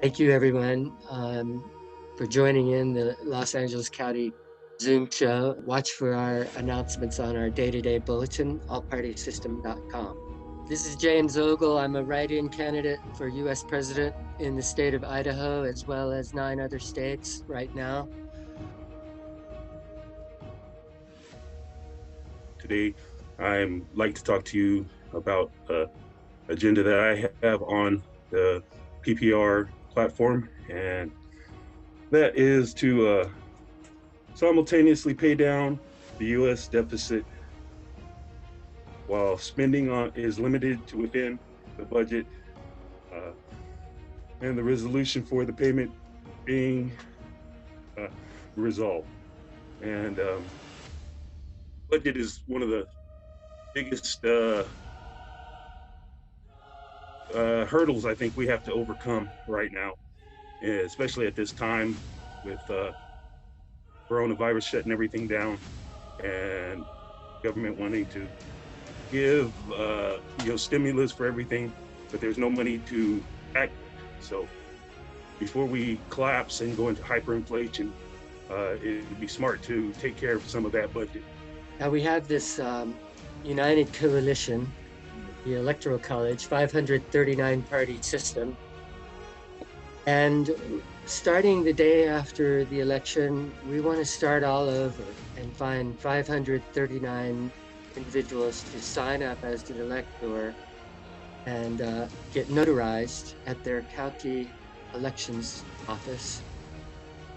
Thank you, everyone, for joining in the Los Angeles County Zoom show. Watch for our announcements on our day-to-day bulletin, allpartysystem.com. This is James Ogle. I'm a write-in candidate for U.S. President in the state of Idaho, as well as 9 other states right now. Today, I'd like to talk to you about an agenda that I have on the PPR platform, and that is to simultaneously pay down the U.S. deficit while spending is limited to within the budget, uh, and the resolution for the payment being uh, resolved. And budget is one of the biggest hurdles I think we have to overcome right now, especially at this time with coronavirus shutting everything down and government wanting to give stimulus for everything, but there's no money to act. So before we collapse and go into hyperinflation, it'd be smart to take care of some of that budget. Now we have this united coalition, the Electoral College, 539 party system. And starting the day after the election, we want to start all over and find 539 individuals to sign up as an elector and get notarized at their county elections office.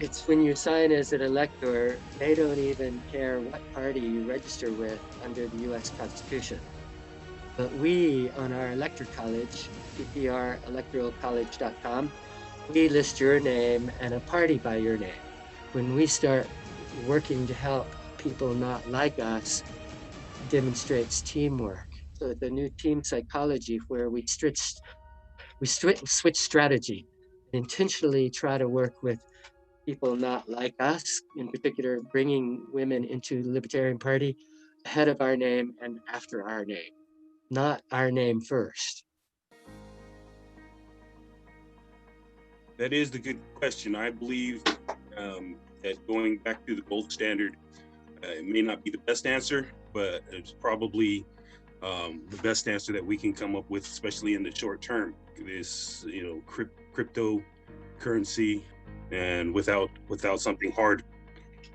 It's when you sign as an elector, they don't even care what party you register with under the US Constitution. But we, on our electoral college, pprelectoralcollege.com, we list your name and a party by your name. When we start working to help people not like us, demonstrates teamwork. So it's a new team psychology where we switch strategy, intentionally try to work with people not like us, in particular, bringing women into the Libertarian Party ahead of our name and after our name, not our name first. That is the good question. I believe that going back to the gold standard, it may not be the best answer, but it's probably the best answer that we can come up with, especially in the short term. This, cryptocurrency, and without something hard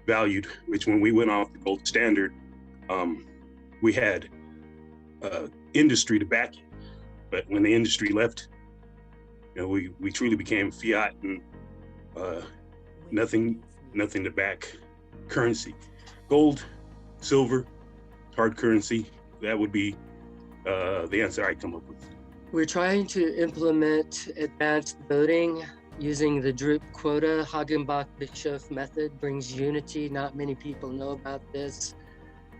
valued, which when we went off the gold standard, we had industry to back it. But when the industry left, we truly became fiat and nothing to back currency. Gold, silver, hard currency, that would be the answer I come up with. We're trying to implement advanced voting using the Droop quota. Hagenbach-Bischoff method brings unity. Not many people know about this.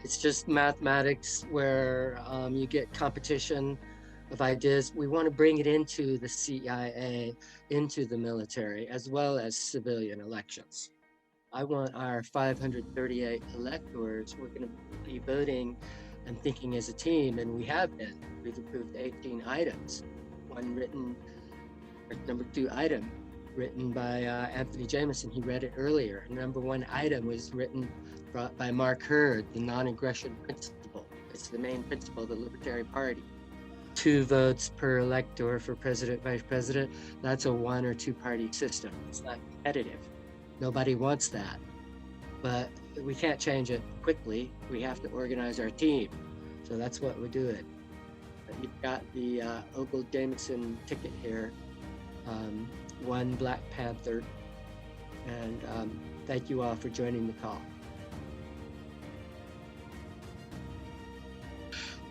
It's just mathematics where you get competition of ideas. We want to bring it into the CIA, into the military, as well as civilian elections. I want our 538 electors, we're going to be voting and thinking as a team, and we have been. We've approved 18 items. Number 2 item written by Anthony Jamison. He read it earlier. Number 1 item was brought by Mark Hurd, the non-aggression principle. It's the main principle of the Libertarian Party. 2 votes per elector for president, vice president. That's a 1 or 2 party system. It's not competitive. Nobody wants that. But we can't change it quickly. We have to organize our team. So that's what we're doing. You've got the Ogle Jamison ticket here. 1 Black Panther. And thank you all for joining the call.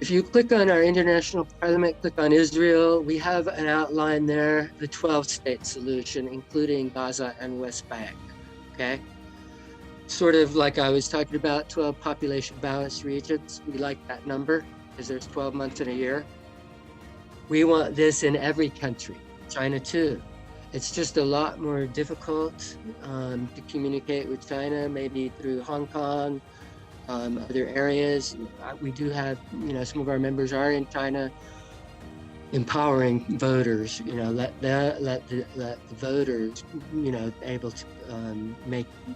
If you click on our international parliament, click on Israel, we have an outline there, the 12-state solution, including Gaza and West Bank, okay? Sort of like I was talking about, 12 population balanced regions. We like that number because there's 12 months in a year. We want this in every country, China too. It's just a lot more difficult to communicate with China, maybe through Hong Kong, other areas. We do have, some of our members are in China, empowering voters, let the voters, able to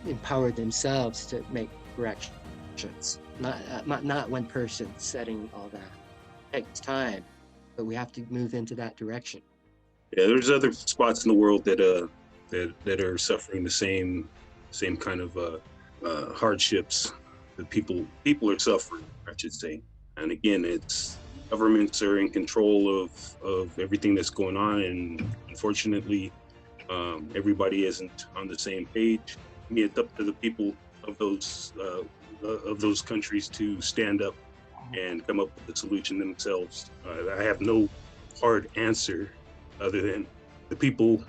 empower themselves to make corrections. Not one person setting all that. It takes time, but we have to move into that direction. Yeah, there's other spots in the world that are suffering the same kind of hardships that people are suffering, I should say. And again, it's governments are in control of everything that's going on, and unfortunately, everybody isn't on the same page. I mean, it's up to the people of those countries to stand up and come up with a solution themselves. I have no hard answer other than the people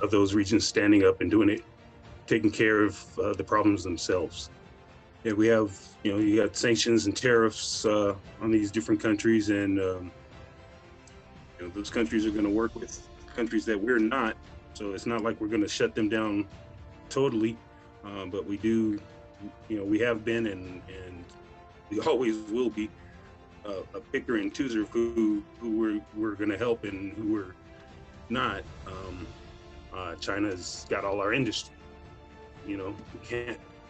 of those regions standing up and doing it, taking care of the problems themselves. Yeah, we have, you got sanctions and tariffs on these different countries, and those countries are going to work with countries that we're not. So it's not like we're going to shut them down totally, but we do, we have been and we always will be a picker and chooser of who we're going to help and who we're not. China's got all our industry. We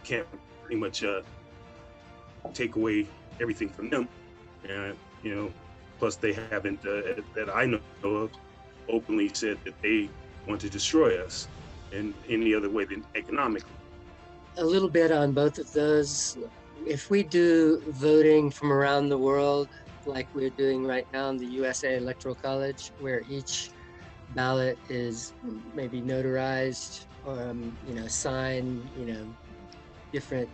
can't pretty much take away everything from them. And plus they haven't, that I know of, openly said that they want to destroy us in any other way than economically. A little bit on both of those. If we do voting from around the world, like we're doing right now in the USA Electoral College, where each ballot is maybe notarized, or signed, different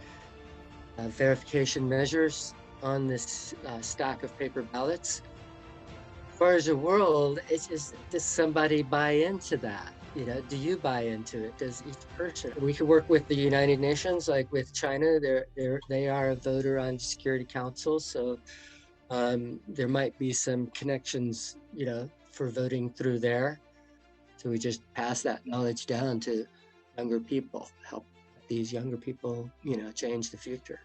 verification measures on this stack of paper ballots. As far as the world, it's just, does somebody buy into that? Do you buy into it? Does each person? We could work with the United Nations, like with China. They are a voter on Security Council, so there might be some connections, for voting through there. So we just pass that knowledge down to younger people, help these younger people, change the future.